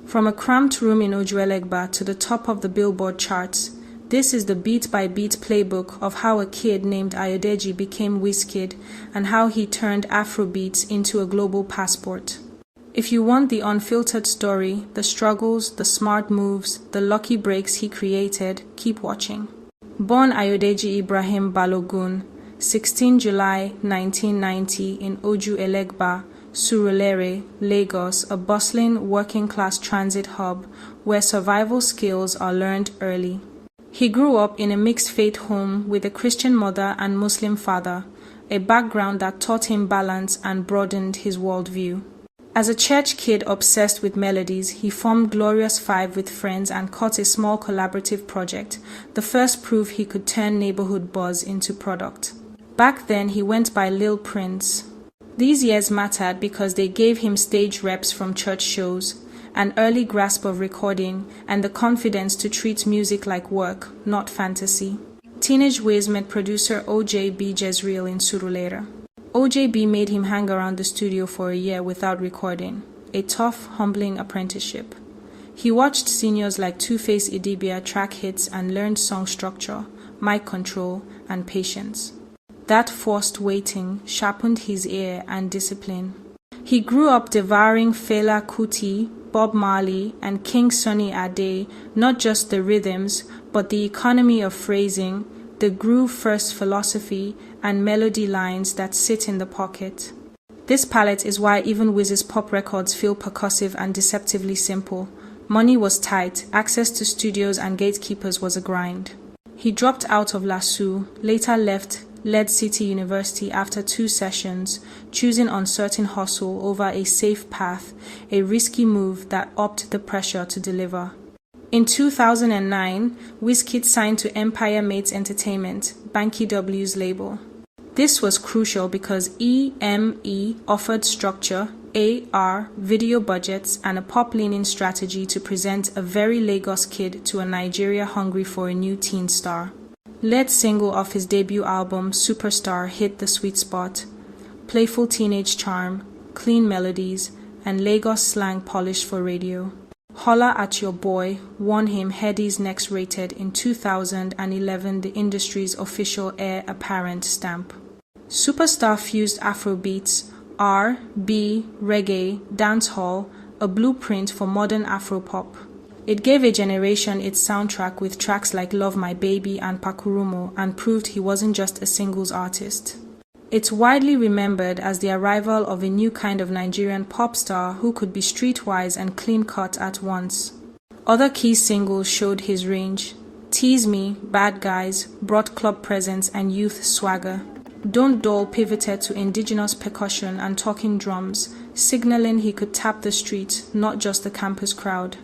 From a cramped room in Ojuelegba to the top of the Billboard charts, this is the beat-by-beat playbook of how a kid named Ayodeji became Wizkid and how he turned Afrobeats into a global passport. If you want the unfiltered story, the struggles, the smart moves, the lucky breaks he created, keep watching. Born Ayodeji Ibrahim Balogun, 16 July 1990 in Ojuelegba, Surulere, Lagos, a bustling working-class transit hub where survival skills are learned early. He grew up in a mixed-faith home with a Christian mother and Muslim father, a background that taught him balance and broadened his worldview. As a church kid obsessed with melodies, he formed Glorious Five with friends and caught a small collaborative project, the first proof he could turn neighborhood buzz into product. Back then, he went by Lil Prince. These years mattered because they gave him stage reps from church shows, an early grasp of recording, and the confidence to treat music like work, not fantasy. Teenage Wiz met producer OJB Jezreel in Surulere. OJB made him hang around the studio for a year without recording, a tough, humbling apprenticeship. He watched seniors like Two-Face Idibia track hits and learned song structure, mic control, and patience. That forced waiting sharpened his ear and discipline. He grew up devouring Fela Kuti, Bob Marley, and King Sunny Ade, not just the rhythms, but the economy of phrasing, the groove-first philosophy, and melody lines that sit in the pocket. This palette is why even Wiz's pop records feel percussive and deceptively simple. Money was tight, access to studios and gatekeepers was a grind. He dropped out of LASU, later left Lead City University after 2 sessions, choosing uncertain hustle over a safe path, a risky move that upped the pressure to deliver. In 2009, Wizkid signed to Empire Mates Entertainment, Banky W's label. This was crucial because EME offered structure, AR, video budgets, and a pop-leaning strategy to present a very Lagos kid to a Nigeria hungry for a new teen star. Lead single off his debut album, Superstar, hit the sweet spot. Playful teenage charm, clean melodies, and Lagos slang polished for radio. Holla at Your Boy won him Headies Next Rated in 2011, the industry's official heir apparent stamp. Superstar fused Afrobeats, R&B, reggae, dancehall, a blueprint for modern Afropop. It gave a generation its soundtrack with tracks like Love My Baby and Pakurumo and proved he wasn't just a singles artist. It's widely remembered as the arrival of a new kind of Nigerian pop star who could be streetwise and clean-cut at once. Other key singles showed his range. Tease Me, Bad Guys brought club presence and youth swagger. Don't Dull pivoted to indigenous percussion and talking drums, signaling he could tap the street, not just the campus crowd.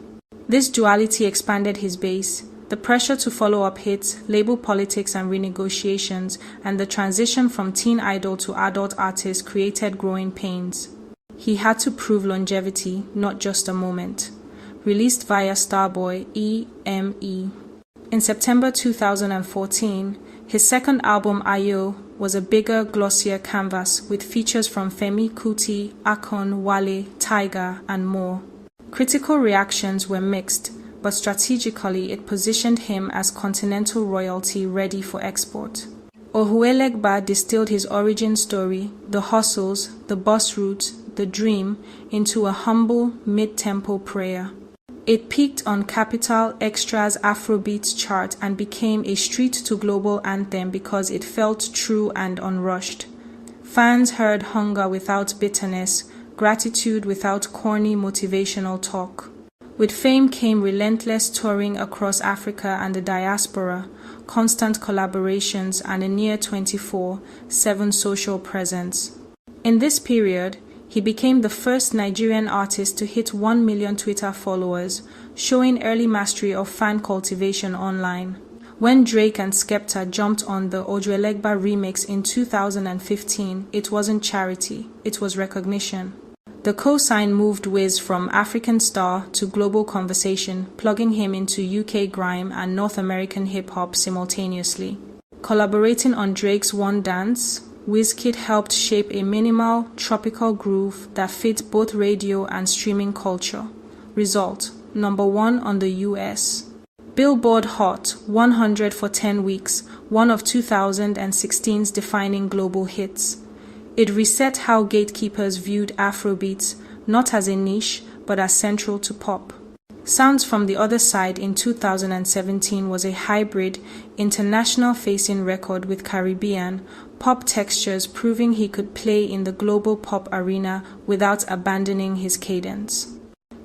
This duality expanded his base. The pressure to follow up hits, label politics and renegotiations, and the transition from teen idol to adult artist created growing pains. He had to prove longevity, not just a moment. Released via Starboy EME. In September 2014, his second album Ayo was a bigger, glossier canvas with features from Femi Kuti, Akon, Wale, Tyga, and more. Critical reactions were mixed, but strategically it positioned him as continental royalty ready for export. Ojuelegba distilled his origin story, the hustles, the bus route, the dream, into a humble, mid-tempo prayer. It peaked on Capital Extra's Afrobeats chart and became a street-to-global anthem because it felt true and unrushed. Fans heard hunger without bitterness, gratitude without corny motivational talk. With fame came relentless touring across Africa and the diaspora, constant collaborations, and a near 24/7 social presence. In this period, he became the first Nigerian artist to hit 1 million Twitter followers, showing early mastery of fan cultivation online. When Drake and Skepta jumped on the Ojuelegba remix in 2015, it wasn't charity, it was recognition. The co-sign moved Wiz from African star to global conversation, plugging him into UK grime and North American hip-hop simultaneously. Collaborating on Drake's One Dance, Wizkid helped shape a minimal, tropical groove that fit both radio and streaming culture. Result: number 1 on the US Billboard Hot 100 for 10 weeks, one of 2016's defining global hits. It reset how gatekeepers viewed Afrobeats, not as a niche, but as central to pop. Sounds from the Other Side in 2017 was a hybrid, international-facing record with Caribbean pop textures, proving he could play in the global pop arena without abandoning his cadence.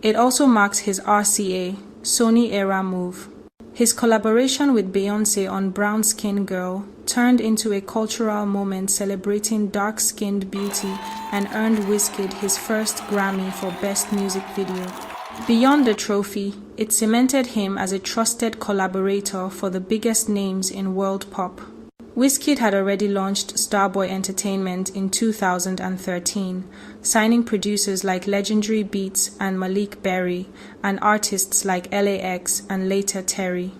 It also marks his RCA, Sony-era move. His collaboration with Beyoncé on Brown Skin Girl turned into a cultural moment celebrating dark-skinned beauty and earned Wizkid his first Grammy for Best Music Video. Beyond the trophy, it cemented him as a trusted collaborator for the biggest names in world pop. Wizkid had already launched Starboy Entertainment in 2013, signing producers like Legendary Beats and Malik Berry, and artists like LAX and later Terry.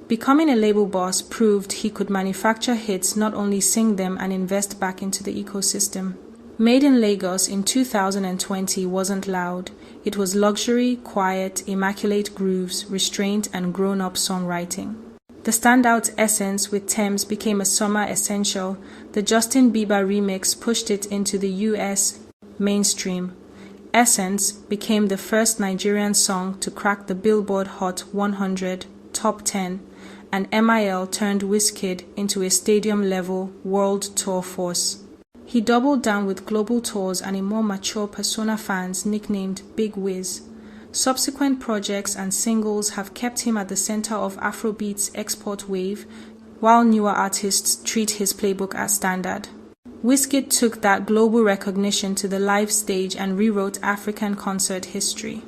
Becoming a label boss proved he could manufacture hits, not only sing them and invest back into the ecosystem. Made in Lagos in 2020 wasn't loud. It was luxury, quiet, immaculate grooves, restraint, and grown-up songwriting. The standout Essence with Thames became a summer essential. The Justin Bieber remix pushed it into the US mainstream. Essence became the first Nigerian song to crack the Billboard Hot 100 Top 10, and MIL turned Wizkid into a stadium-level world tour force. He doubled down with global tours and a more mature persona fans nicknamed Big Wiz. Subsequent projects and singles have kept him at the center of Afrobeats' export wave, while newer artists treat his playbook as standard. Wizkid took that global recognition to the live stage and rewrote African concert history.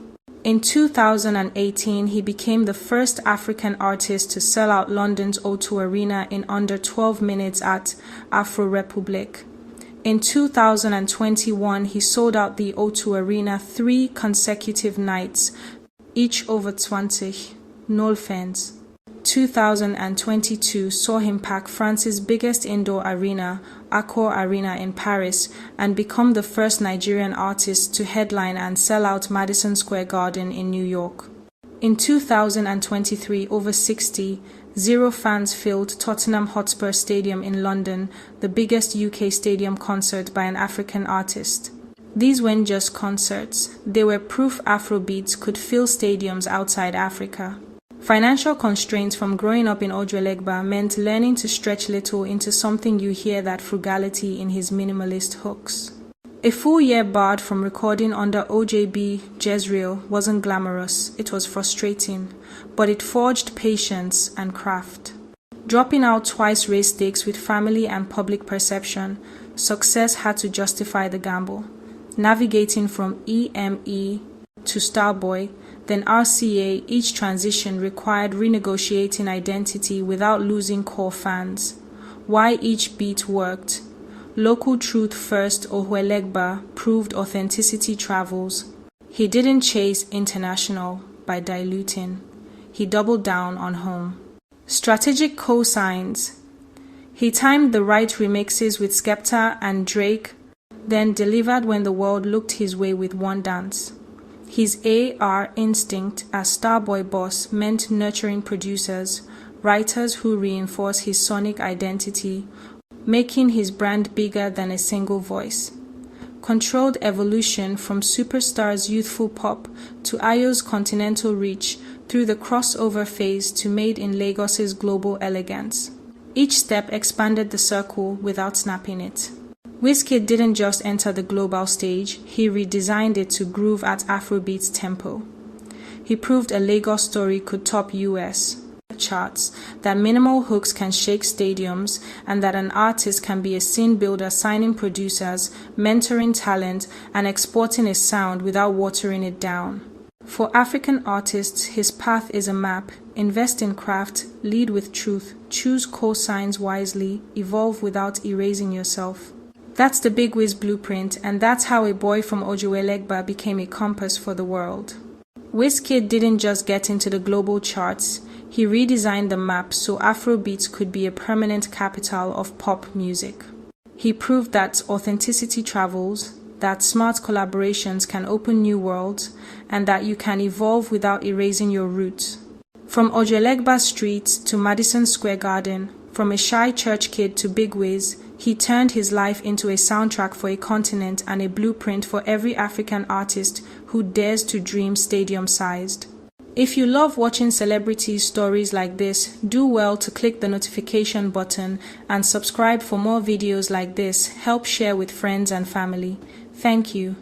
In 2018, he became the first African artist to sell out London's O2 Arena in under 12 minutes at Afro Republic. In 2021, he sold out the O2 Arena 3 consecutive nights, each over 20,000 fans. 2022 saw him pack France's biggest indoor arena, Accor Arena in Paris, and become the first Nigerian artist to headline and sell out Madison Square Garden in New York. In 2023, over 0 fans filled Tottenham Hotspur Stadium in London, the biggest UK stadium concert by an African artist. These weren't just concerts, they were proof Afrobeats could fill stadiums outside Africa. Financial constraints from growing up in Ojuelegba meant learning to stretch little into something. You hear that frugality in his minimalist hooks. A full year barred from recording under OJB Jezreel wasn't glamorous, it was frustrating, but it forged patience and craft. Dropping out twice raised stakes with family and public perception, success had to justify the gamble. Navigating from EME to Starboy, then RCA, each transition required renegotiating identity without losing core fans. Why each beat worked. Local truth first, Ojuelegba proved authenticity travels. He didn't chase international by diluting. He doubled down on home. Strategic cosigns. He timed the right remixes with Skepta and Drake, then delivered when the world looked his way with One Dance. His AR instinct as Starboy boss meant nurturing producers, writers who reinforce his sonic identity, making his brand bigger than a single voice. Controlled evolution from Superstar's youthful pop to Ayo's continental reach through the crossover phase to Made in Lagos's global elegance. Each step expanded the circle without snapping it. Wizkid didn't just enter the global stage, he redesigned it to groove at Afrobeats tempo. He proved a Lagos story could top US charts, that minimal hooks can shake stadiums, and that an artist can be a scene builder, signing producers, mentoring talent, and exporting a sound without watering it down. For African artists, his path is a map. Invest in craft, lead with truth, choose cosigns wisely, evolve without erasing yourself. That's the Big Wiz blueprint, and that's how a boy from Ojuelegba became a compass for the world. Wizkid didn't just get into the global charts, he redesigned the map so Afrobeats could be a permanent capital of pop music. He proved that authenticity travels, that smart collaborations can open new worlds and that you can evolve without erasing your roots. From Ojuelegba Street to Madison Square Garden, from a shy church kid to Big Wiz, he turned his life into a soundtrack for a continent and a blueprint for every African artist who dares to dream stadium-sized. If you love watching celebrity stories like this, do well to click the notification button and subscribe for more videos like this. Help share with friends and family. Thank you.